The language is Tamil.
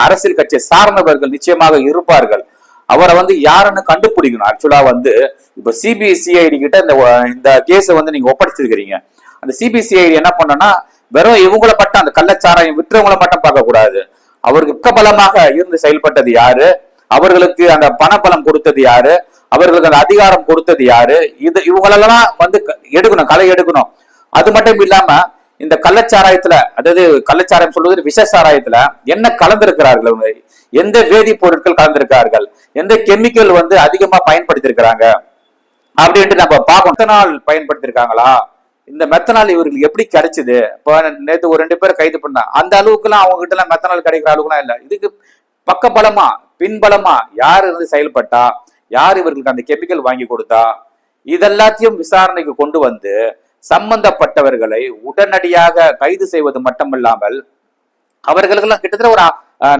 அரசியல் கட்சியை சார்ந்தவர்கள் நிச்சயமாக இருப்பார்கள். அவரை யாருன்னு கண்டுபிடிக்கணும். ஆக்சுவலா இப்ப சிபிசிஐடி கிட்ட இந்த கேஸ நீங்க ஒப்படைச்சிருக்கிறீங்க. அந்த சிபிசிஐடி என்ன பண்ணனா வெறும் இவங்களை மட்டும் அந்த கள்ளச்சாராயம் விற்றவங்களை மட்டும் பார்க்க கூடாது. அவருக்கு பக்கபலமாக இருந்து செயல்பட்டது யாரு, அவர்களுக்கு அந்த பணபலம் கொடுத்தது யாரு, அவர்களுக்கு அந்த அதிகாரம் கொடுத்தது யாரு, இவங்களெல்லாம் எடுக்கணும், களை எடுக்கணும். அது மட்டும் இல்லாம இந்த கள்ளச்சாராயத்துல, அதாவது கள்ளச்சாராயம் சொல்வது விஷ சாராயத்துல என்ன கலந்திருக்கிறார்கள், எந்த வேதிப்பொருட்கள் கலந்திருக்கிறார்கள், எந்த கெமிக்கல் அதிகமா பயன்படுத்திருக்கிறாங்க அப்படின்ட்டு நம்ம பார்க்கணும். மெத்தனால் பயன்படுத்திருக்காங்களா, இந்த மெத்தனால் இவர்களுக்கு எப்படி கிடைச்சது? இப்போ நேற்று ஒரு 2 பேர் கைது பண்ணா, அந்த அளவுக்கு எல்லாம் அவங்க கிட்ட எல்லாம் மெத்தனால் கிடைக்கிற அளவுக்கு எல்லாம் இல்ல. இதுக்கு பக்கபலமா பின்பலமா யார் செயல்பட்டா, யார் இவர்களுக்கு அந்த கெமிக்கல் வாங்கி கொடுத்தா, இதெல்லாத்தையும் விசாரணைக்கு கொண்டு சம்பந்தப்பட்டவர்களை உடனடியாக கைது செய்வது மட்டுமில்லாமல் அவர்களுக்கெல்லாம் கிட்டத்தட்ட ஒரு